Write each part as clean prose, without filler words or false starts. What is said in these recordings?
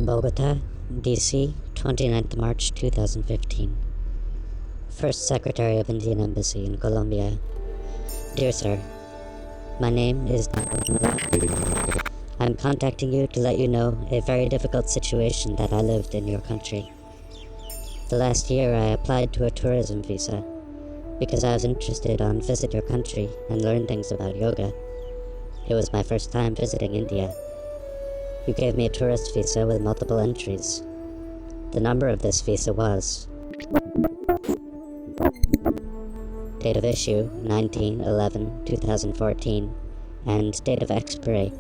Bogota, D.C., 29th March 2015. First Secretary of Indian Embassy in Colombia. Dear Sir, my name is I'm contacting you to let you know a very difficult situation that I lived in your country. The last year I applied to a tourism visa because I was interested on visit your country and learn things about yoga. It was my first time visiting India. You gave me a tourist visa with multiple entries. The number of this visa was date of issue 19/11/2014 and date of expiry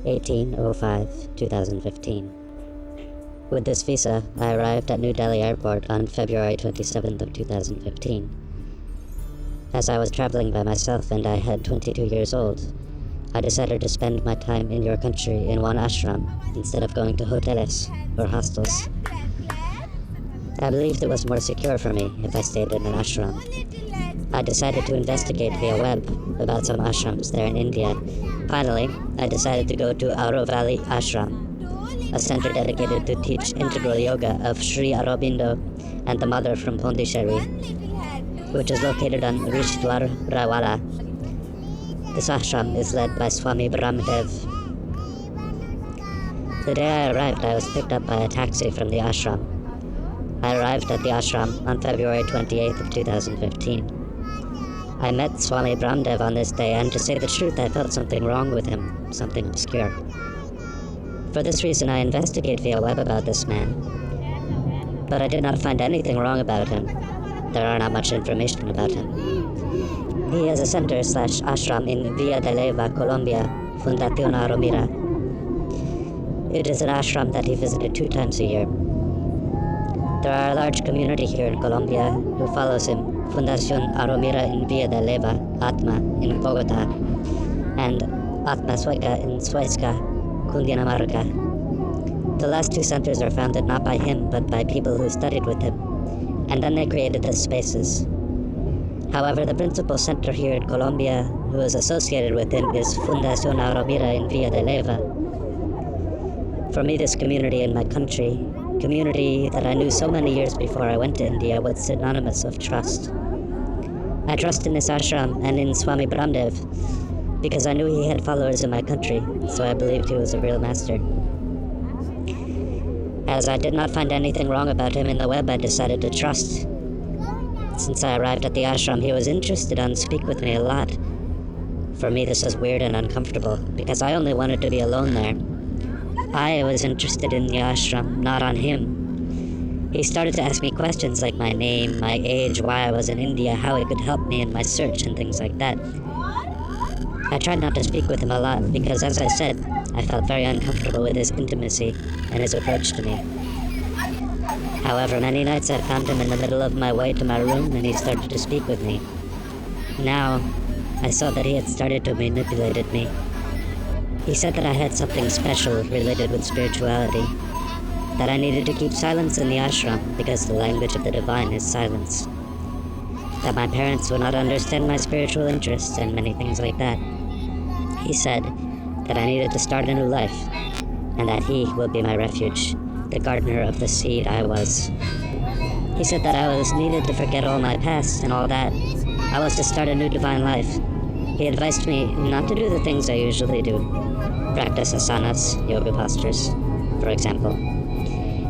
18/05/2015. With this visa, I arrived at New Delhi Airport on February 27th of 2015. As I was traveling by myself and I had 22 years old, I decided to spend my time in your country in one ashram instead of going to hoteles or hostels. I believed it was more secure for me if I stayed in an ashram. I decided to investigate via web about some ashrams there in India. Finally, I decided to go to Aurovalley Ashram, a center dedicated to teach integral yoga of Sri Aurobindo and The Mother from Pondicherry, which is located on Rishidwar-Raiwala. This ashram is led by Swami Brahmdev. The day I arrived, I was picked up by a taxi from the ashram. I arrived at the ashram on February 28th of 2015. I met Swami Brahmdev on this day, and to say the truth, I felt something wrong with him, something obscure. For this reason, I investigated via web about this man, but I did not find anything wrong about him. There are not much information about him. He has a center/ashram in Villa de Leyva, Colombia, Fundación Aurobindo. It is an ashram that he visited 2 times a year. There are a large community here in Colombia who follows him, Fundación Aurobindo in Villa de Leyva, Atma in Bogota, and Atma Sueca in Suezca, Cundinamarca. The last 2 centers are founded not by him, but by people who studied with him, and then they created the spaces. However, the principal center here in Colombia, who is associated with him, is Fundación Aurobindo in Villa de Leyva. For me, this community in my community that I knew so many years before I went to India, was synonymous of trust. I trust in this ashram and in Swami Brahmdev because I knew he had followers in my country, so I believed he was a real master. As I did not find anything wrong about him in the web, I decided to trust. Since I arrived at the ashram, he was interested to speak with me a lot. For me, this was weird and uncomfortable, because I only wanted to be alone there. I was interested in the ashram, not on him. He started to ask me questions like my name, my age, why I was in India, how it could help me in my search, and things like that. I tried not to speak with him a lot, because as I said, I felt very uncomfortable with his intimacy and his approach to me. However, many nights I found him in the middle of my way to my room and he started to speak with me. Now, I saw that he had started to manipulate me. He said that I had something special related with spirituality, that I needed to keep silence in the ashram because the language of the divine is silence, that my parents would not understand my spiritual interests and many things like that. He said that I needed to start a new life and that he would be my refuge, the gardener of the seed I was. He said that I was needed to forget all my past and all that. I was to start a new divine life. He advised me not to do the things I usually do. Practice asanas, yoga postures, for example.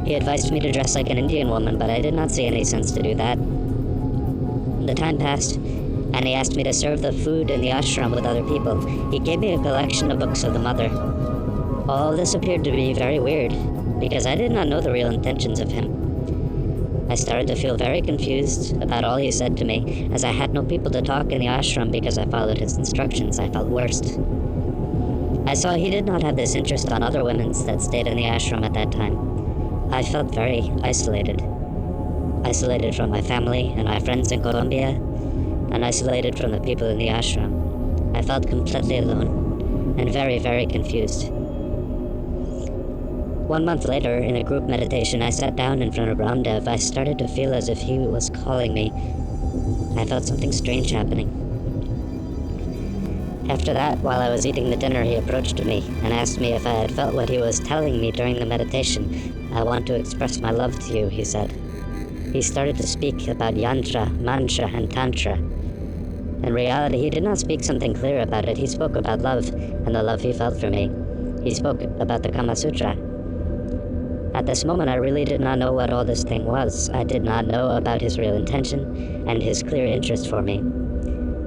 He advised me to dress like an Indian woman, but I did not see any sense to do that. The time passed, and he asked me to serve the food in the ashram with other people. He gave me a collection of books of the Mother. All this appeared to be very weird, because I did not know the real intentions of him. I started to feel very confused about all he said to me, as I had no people to talk in the ashram because I followed his instructions. I felt worst. I saw he did not have this interest on other women that stayed in the ashram at that time. I felt very isolated. Isolated from my family and my friends in Colombia, and isolated from the people in the ashram. I felt completely alone, and very, very confused. 1 month later, in a group meditation, I sat down in front of Brahmdev. I started to feel as if he was calling me. I felt something strange happening. After that, while I was eating the dinner, he approached me and asked me if I had felt what he was telling me during the meditation. I want to express my love to you, he said. He started to speak about yantra, mantra, and tantra. In reality, he did not speak something clear about it. He spoke about love and the love he felt for me. He spoke about the Kama Sutra. At this moment, I really did not know what all this thing was. I did not know about his real intention and his clear interest for me.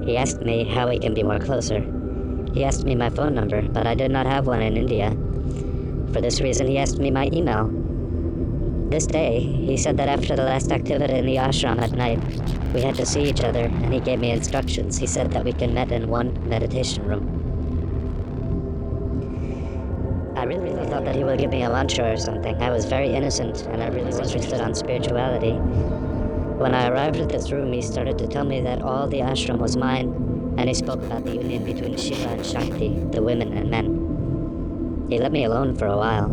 He asked me how we can be more closer. He asked me my phone number, but I did not have one in India. For this reason, he asked me my email. This day, he said that after the last activity in the ashram at night, we had to see each other, and he gave me instructions. He said that we can meet in one meditation room. I really thought that he would give me a mantra or something. I was very innocent, and I really was interested on spirituality. When I arrived at this room, he started to tell me that all the ashram was mine, and he spoke about the union between Shiva and Shakti, the women and men. He let me alone for a while,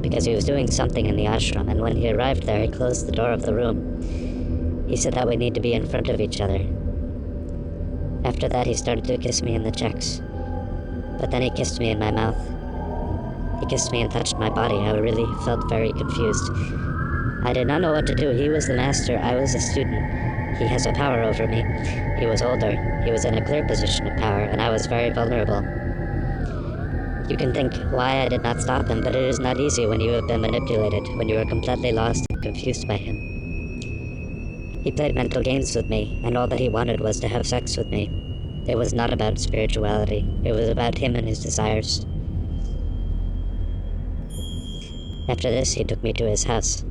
because he was doing something in the ashram, and when he arrived there, he closed the door of the room. He said that we need to be in front of each other. After that, he started to kiss me in the checks. But then he kissed me in my mouth. He kissed me and touched my body. I really felt very confused. I did not know what to do. He was the master. I was a student. He has a power over me. He was older. He was in a clear position of power, and I was very vulnerable. You can think why I did not stop him, but it is not easy when you have been manipulated, when you are completely lost and confused by him. He played mental games with me, and all that he wanted was to have sex with me. It was not about spirituality. It was about him and his desires. After this, he took me to his house.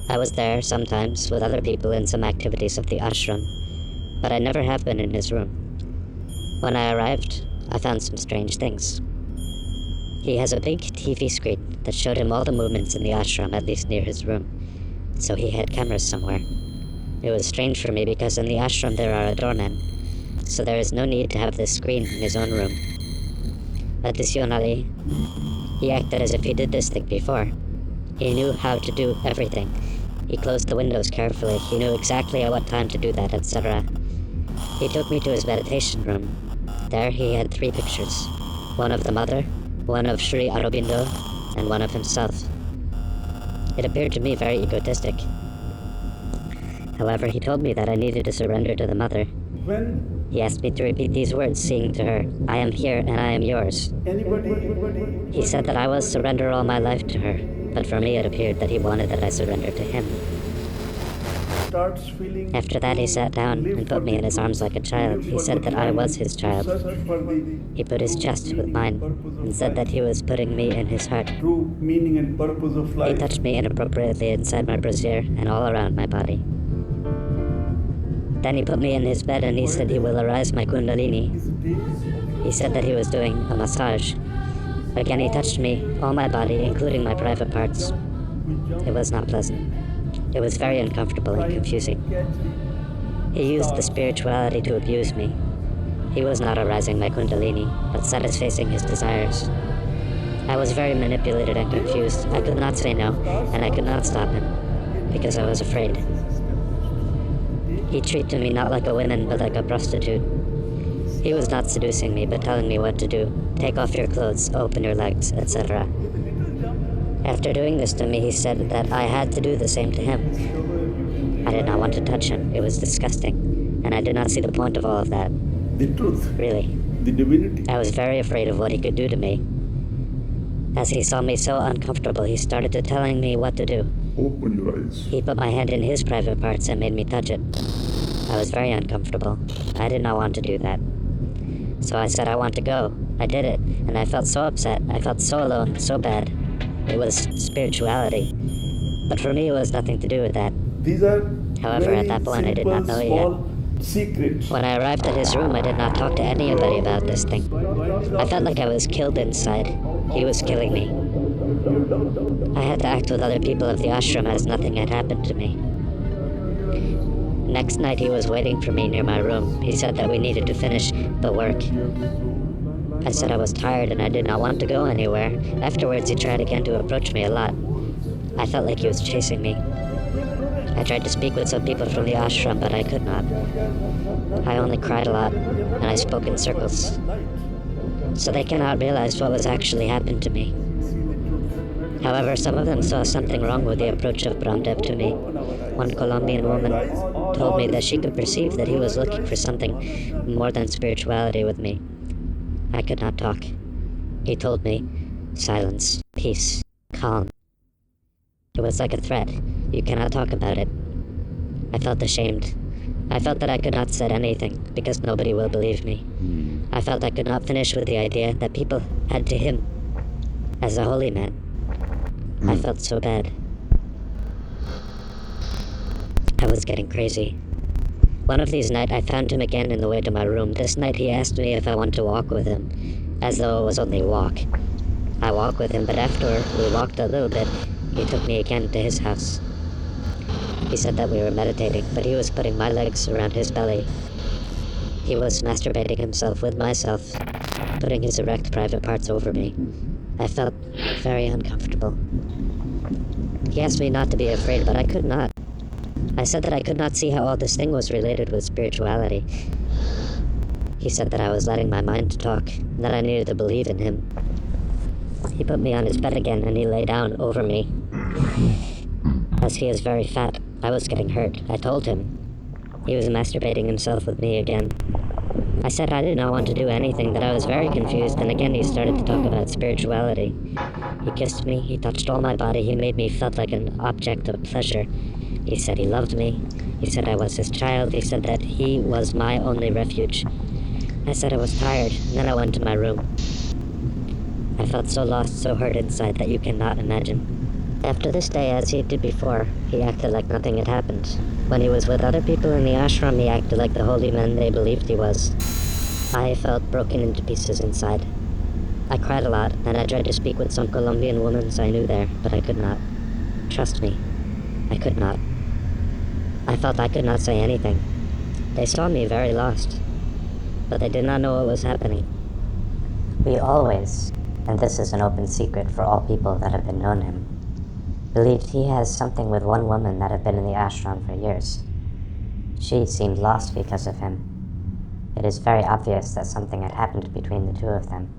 I was there sometimes with other people in some activities of the ashram, but I never have been in his room. When I arrived, I found some strange things. He has a big TV screen that showed him all the movements in the ashram, at least near his room, so he had cameras somewhere. It was strange for me because in the ashram there are doormen, so there is no need to have this screen in his own room. Additionally, he acted as if he did this thing before. He knew how to do everything. He closed the windows carefully. He knew exactly at what time to do that, etc. He took me to his meditation room. There he had 3 pictures. One of the Mother, one of Sri Aurobindo, and one of himself. It appeared to me very egotistic. However, he told me that I needed to surrender to the Mother. He asked me to repeat these words, saying to her, "I am here and I am yours." He said that I was surrender all my life to her, but for me it appeared that he wanted that I surrender to him. After that, he sat down and put me in his arms like a child. He said that I was his child. He put his chest with mine and said that he was putting me in his heart. He touched me inappropriately inside my brassiere and all around my body. Then he put me in his bed and he said he will arise my kundalini. He said that he was doing a massage. Again, he touched me, all my body, including my private parts. It was not pleasant. It was very uncomfortable and confusing. He used the spirituality to abuse me. He was not arising my kundalini, but satisfying his desires. I was very manipulated and confused. I could not say no, and I could not stop him, because I was afraid. He treated me not like a woman, but like a prostitute. He was not seducing me, but telling me what to do. Take off your clothes, open your legs, etc. After doing this to me, he said that I had to do the same to him. I did not want to touch him. It was disgusting, and I did not see the point of all of that. The truth. Really. The divinity. I was very afraid of what he could do to me. As he saw me so uncomfortable, he started to telling me what to do. Open your eyes. He put my hand in his private parts and made me touch it. I was very uncomfortable. I did not want to do that. So I said I want to go. I did it, and I felt so upset. I felt so alone, so bad. It was spirituality. But for me, it was nothing to do with that. These are However, at that point, I did not know it yet. Secrets. When I arrived at his room, I did not talk to anybody about this thing. I felt like I was killed inside. He was killing me. I had to act with other people of the ashram as nothing had happened to me. Next night, he was waiting for me near my room. He said that we needed to finish the work. I said I was tired and I did not want to go anywhere. Afterwards, he tried again to approach me a lot. I felt like he was chasing me. I tried to speak with some people from the ashram, but I could not. I only cried a lot, and I spoke in circles. So they cannot realize what was actually happened to me. However, some of them saw something wrong with the approach of Brahmdev to me. One Colombian woman told me that she could perceive that he was looking for something more than spirituality with me. I could not talk. He told me, silence, peace, calm. It was like a threat. You cannot talk about it. I felt ashamed. I felt that I could not say anything because nobody will believe me. I felt I could not finish with the idea that people had to him as a holy man. I felt so bad. I was getting crazy. One of these nights I found him again in the way to my room. This night he asked me if I wanted to walk with him, as though it was only a walk. I walked with him, but after we walked a little bit, he took me again to his house. He said that we were meditating, but he was putting my legs around his belly. He was masturbating himself with myself, putting his erect private parts over me. I felt very uncomfortable. He asked me not to be afraid, but I could not. I said that I could not see how all this thing was related with spirituality. He said that I was letting my mind talk, and that I needed to believe in him. He put me on his bed again, and he lay down over me. As he is very fat, I was getting hurt. I told him. He was masturbating himself with me again. I said I did not want to do anything, that I was very confused, and again he started to talk about spirituality. He kissed me, he touched all my body, he made me feel like an object of pleasure. He said he loved me, he said I was his child, he said that he was my only refuge. I said I was tired, and then I went to my room. I felt so lost, so hurt inside that you cannot imagine. After this day, as he did before, he acted like nothing had happened. When he was with other people in the ashram, he acted like the holy man they believed he was. I felt broken into pieces inside. I cried a lot, and I tried to speak with some Colombian women I knew there, but I could not. Trust me, I could not. I felt I could not say anything. They saw me very lost, but they did not know what was happening. We always, and this is an open secret for all people that have been known him, believed he has something with one woman that had been in the ashram for years. She seemed lost because of him. It is very obvious that something had happened between the two of them.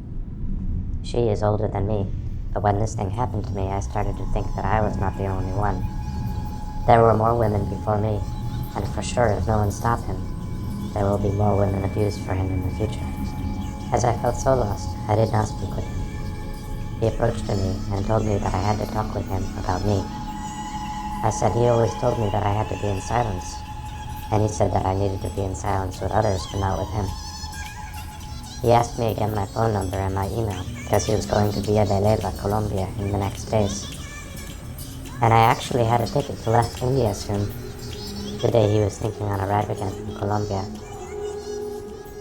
She is older than me, but when this thing happened to me, I started to think that I was not the only one. There were more women before me, and for sure if no one stopped him, there will be more women abused for him in the future. As I felt so lost, I did not speak with him. He approached me and told me that I had to talk with him about me. I said he always told me that I had to be in silence, and he said that I needed to be in silence with others but not with him. He asked me again my phone number and my email because he was going to Via de Leyva, Colombia in the next days. And I actually had a ticket to left India soon, the day he was thinking on a ride again from Colombia.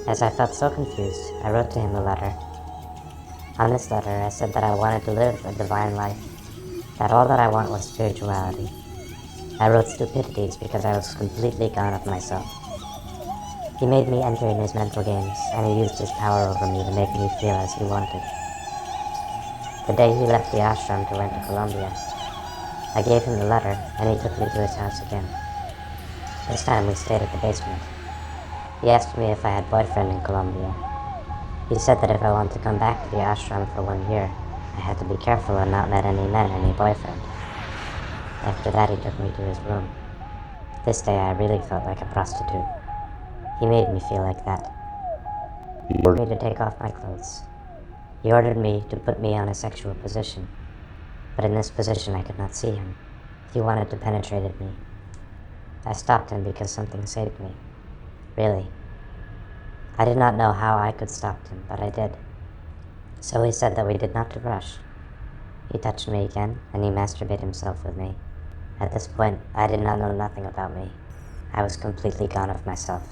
As I felt so confused, I wrote to him a letter. On this letter, I said that I wanted to live a divine life, that all that I want was spirituality. I wrote stupidities because I was completely gone of myself. He made me enter in his mental games, and he used his power over me to make me feel as he wanted. The day he left the ashram to went to Colombia, I gave him the letter, and he took me to his house again. This time we stayed at the basement. He asked me if I had a boyfriend in Colombia. He said that if I wanted to come back to the ashram for 1 year, I had to be careful and not let any men any boyfriend. After that, he took me to his room. This day, I really felt like a prostitute. He made me feel like that. He ordered me to take off my clothes. He ordered me to put me on a sexual position. But in this position, I could not see him. He wanted to penetrate me. I stopped him because something saved me. Really. I did not know how I could stop him, but I did. So he said that we did not to rush. He touched me again, and he masturbated himself with me. At this point, I did not know nothing about me. I was completely gone of myself.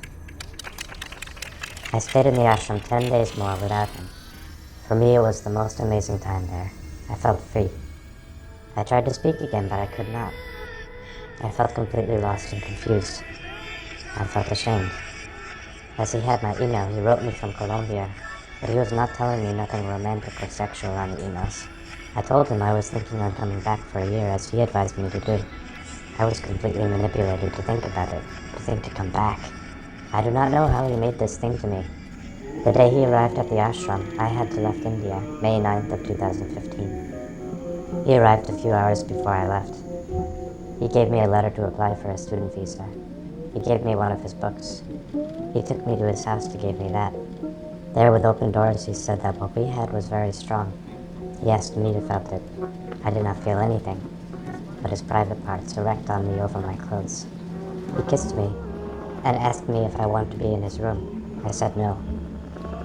I stayed in the ashram 10 days more without him. For me, it was the most amazing time there. I felt free. I tried to speak again, but I could not. I felt completely lost and confused. I felt ashamed. As he had my email, he wrote me from Colombia, but he was not telling me nothing romantic or sexual on the emails. I told him I was thinking on coming back for a year as he advised me to do. I was completely manipulated to think about it, to think to come back. I do not know how he made this thing to me. The day he arrived at the ashram, I had to left India, May 9th of 2015. He arrived a few hours before I left. He gave me a letter to apply for a student visa. He gave me one of his books. He took me to his house to give me that. There with open doors, he said that what we had was very strong. He asked me to felt it. I did not feel anything, but his private parts erect on me over my clothes. He kissed me and asked me if I wanted to be in his room. I said no.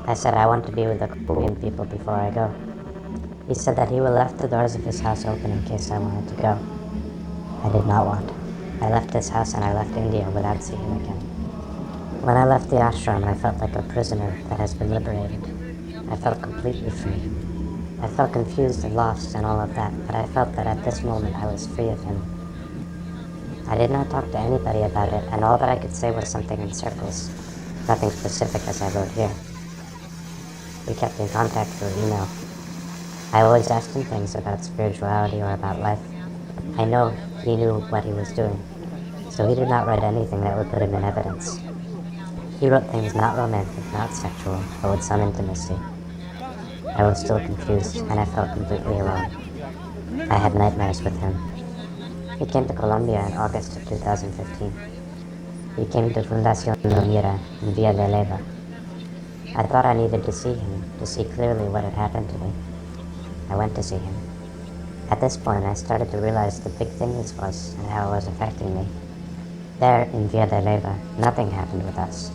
I said I want to be with the Colombian people before I go. He said that he would left the doors of his house open in case I wanted to go. I did not want. I left his house and I left India without seeing him again. When I left the ashram, I felt like a prisoner that has been liberated. I felt completely free. I felt confused and lost and all of that, but I felt that at this moment I was free of him. I did not talk to anybody about it, and all that I could say was something in circles, nothing specific as I wrote here. We kept in contact through email. I always asked him things about spirituality or about life. I know he knew what he was doing, so he did not write anything that would put him in evidence. He wrote things not romantic, not sexual, but with some intimacy. I was still confused, and I felt completely alone. I had nightmares with him. He came to Colombia in August of 2015. He came to Fundación La Mira in Villa de Leyva. I thought I needed to see him, to see clearly what had happened to me. I went to see him. At this point, I started to realize the big thing this was and how it was affecting me. There, in Villa de Leyva, nothing happened with us.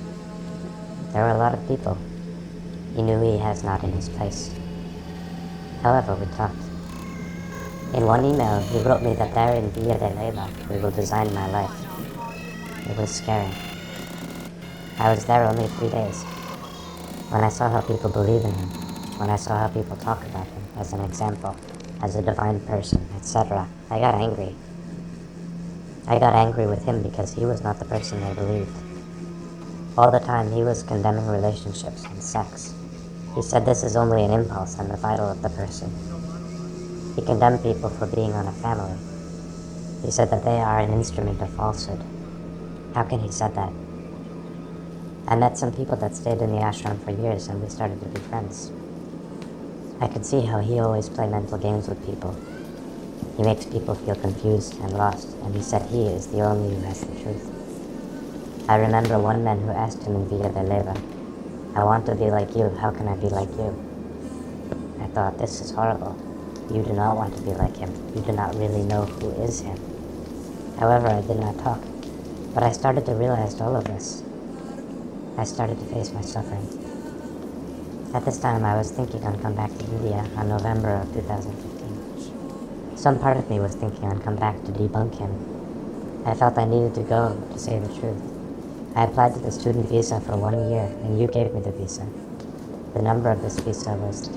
There were a lot of people. He knew he has not in his place. However, we talked. In one email, he wrote me that there in Villa de Leyva, we will design my life. It was scary. I was there only 3 days. When I saw how people believe in him, when I saw how people talk about him as an example, as a divine person, etc., I got angry. I got angry with him because he was not the person they believed. All the time he was condemning relationships and sex. He said this is only an impulse and the vital of the person. He condemned people for being on a family. He said that they are an instrument of falsehood. How can he say that? I met some people that stayed in the ashram for years and we started to be friends. I could see how he always played mental games with people. He makes people feel confused and lost, and he said he is the only who has the truth. I remember one man who asked him in Villa de Leyva, I want to be like you, how can I be like you? I thought, this is horrible. You do not want to be like him. You do not really know who is him. However, I did not talk, but I started to realize all of this. I started to face my suffering. At this time, I was thinking on come back to India on November of 2015. Some part of me was thinking on come back to debunk him. I felt I needed to go to say the truth. I applied to the student visa for 1 year, and you gave me the visa. The number of this visa was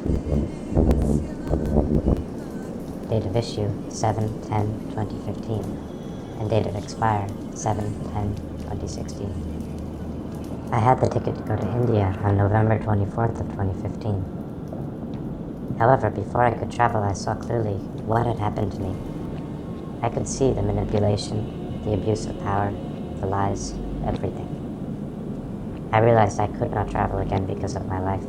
date of issue 7/10/2015, and date of expire 7/10/2016. I had the ticket to go to India on November 24th of 2015. However, before I could travel, I saw clearly what had happened to me. I could see the manipulation, the abuse of power, the lies, everything. I realized I could not travel again because of my life.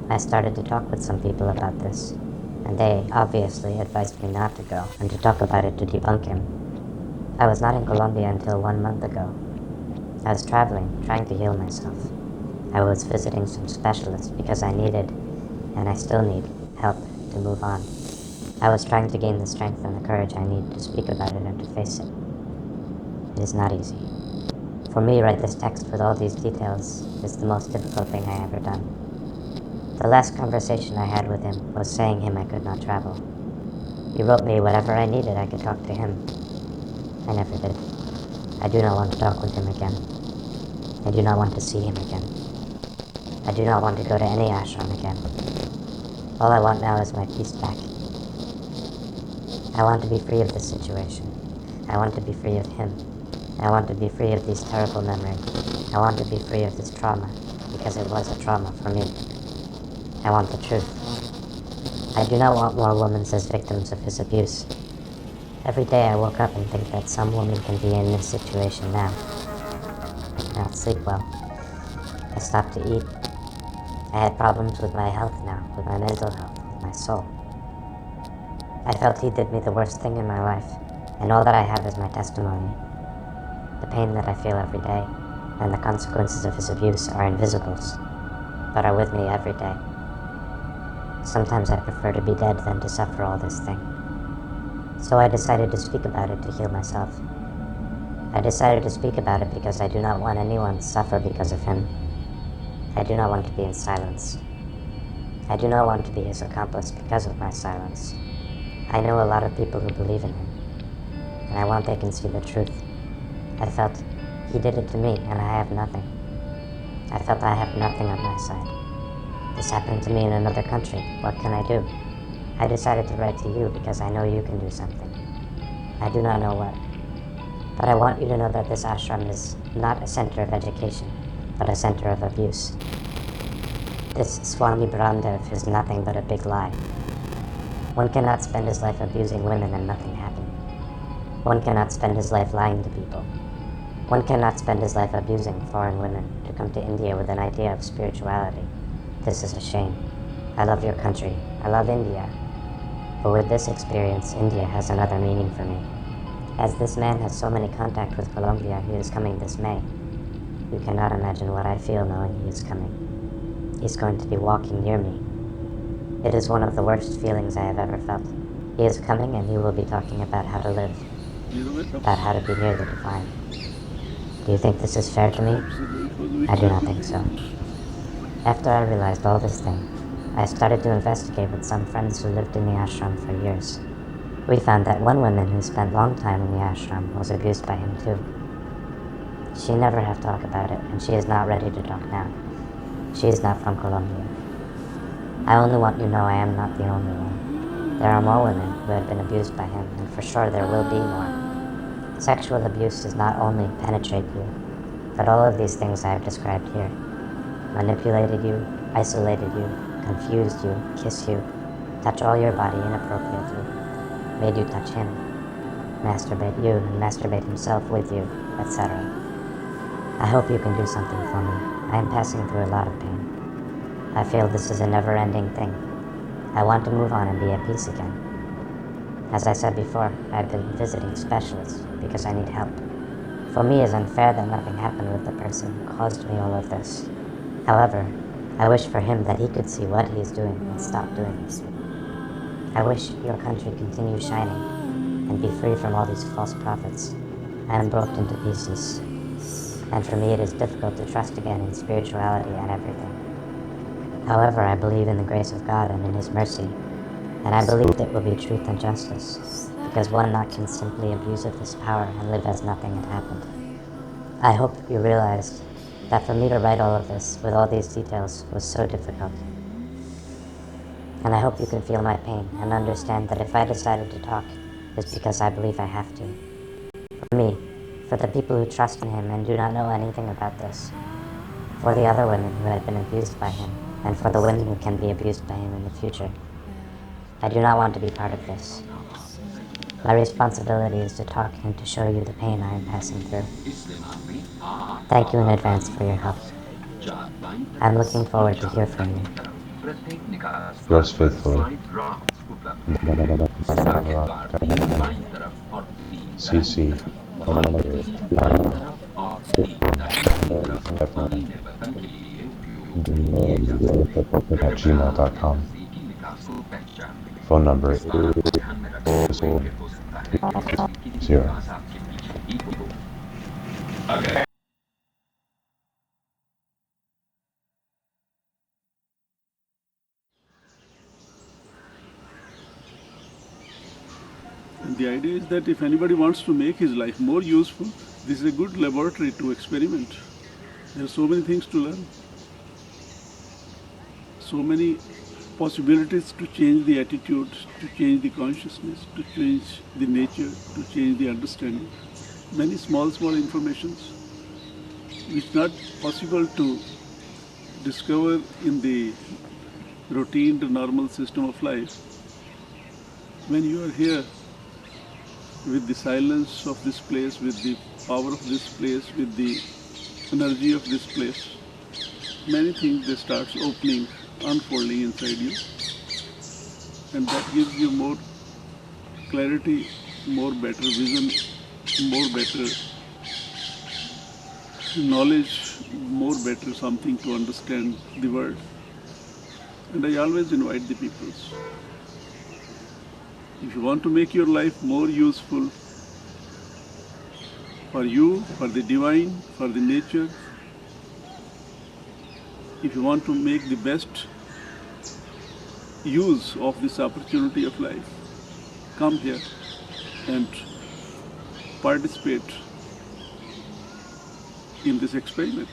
I started to talk with some people about this, and they obviously advised me not to go and to talk about it to debunk him. I was not in Colombia until 1 month ago. I was traveling, trying to heal myself. I was visiting some specialists because I needed, and I still need, help to move on. I was trying to gain the strength and the courage I need to speak about it and to face it. It is not easy. For me, write this text with all these details is the most difficult thing I ever done. The last conversation I had with him was saying him I could not travel. He wrote me whatever I needed I could talk to him. I never did. I do not want to talk with him again. I do not want to see him again. I do not want to go to any ashram again. All I want now is my peace back. I want to be free of this situation. I want to be free of him. I want to be free of these terrible memories. I want to be free of this trauma, because it was a trauma for me. I want the truth. I do not want more women as victims of his abuse. Every day I woke up and think that some woman can be in this situation now. I cannot sleep well. I stopped to eat. I had problems with my health now, with my mental health, with my soul. I felt he did me the worst thing in my life, and all that I have is my testimony. The pain that I feel every day, and the consequences of his abuse are invisibles, but are with me every day. Sometimes I prefer to be dead than to suffer all this thing. So I decided to speak about it to heal myself. I decided to speak about it because I do not want anyone to suffer because of him. I do not want to be in silence. I do not want to be his accomplice because of my silence. I know a lot of people who believe in him, and I want they can see the truth. I felt he did it to me, and I have nothing. I felt I have nothing on my side. This happened to me in another country. What can I do? I decided to write to you because I know you can do something. I do not know what. But I want you to know that this ashram is not a center of education, but a center of abuse. This Swami Brahmdev is nothing but a big lie. One cannot spend his life abusing women and nothing happen. One cannot spend his life lying to people. One cannot spend his life abusing foreign women to come to India with an idea of spirituality. This is a shame. I love your country. I love India. But with this experience, India has another meaning for me. As this man has so many contact with Colombia, he is coming this May. You cannot imagine what I feel knowing he is coming. He's going to be walking near me. It is one of the worst feelings I have ever felt. He is coming and he will be talking about how to live, about how to be near the divine. Do you think this is fair to me? I do not think so. After I realized all this thing, I started to investigate with some friends who lived in the ashram for years. We found that one woman who spent long time in the ashram was abused by him too. She never have talked about it, and she is not ready to talk now. She is not from Colombia. I only want you to know I am not the only one. There are more women who have been abused by him, and for sure there will be more. Sexual abuse does not only penetrate you, but all of these things I have described here. Manipulated you, isolated you, confused you, kiss you, touch all your body inappropriately, made you touch him, masturbate you and masturbate himself with you, etc. I hope you can do something for me. I am passing through a lot of pain. I feel this is a never-ending thing. I want to move on and be at peace again. As I said before, I've been visiting specialists because I need help. For me, it's unfair that nothing happened with the person who caused me all of this. However, I wish for him that he could see what he is doing and stop doing this. I wish your country continues shining and be free from all these false prophets. I am broken into pieces, and for me it is difficult to trust again in spirituality and everything. However, I believe in the grace of God and in His mercy, and I believe it will be truth and justice, because one not can simply abuse of this power and live as nothing had happened. I hope you realized that for me to write all of this with all these details was so difficult. And I hope you can feel my pain and understand that if I decided to talk, it's because I believe I have to. For me, for the people who trust in him and do not know anything about this, for the other women who had been abused by him, and for the women who can be abused by him in the future. I do not want to be part of this. My responsibility is to talk and to show you the pain I am passing through. Thank you in advance for your help. I'm looking forward to hear from you. Yours faithfully, CC at gmail.com. Phone number 0. And the idea is that if anybody wants to make his life more useful, this is a good laboratory to experiment. There are so many things to learn, so many possibilities to change the attitude, to change the consciousness, to change the nature, to change the understanding. Many small informations which not possible to discover in the routine, the normal system of life. When you are here, with the silence of this place, with the power of this place, with the energy of this place, many things they start opening, unfolding inside you. And that gives you more clarity, more better vision, more better knowledge, more better something to understand the world. And I always invite the peoples. If you want to make your life more useful for you, for the divine, for the nature, if you want to make the best use of this opportunity of life, come here and participate in this experiment.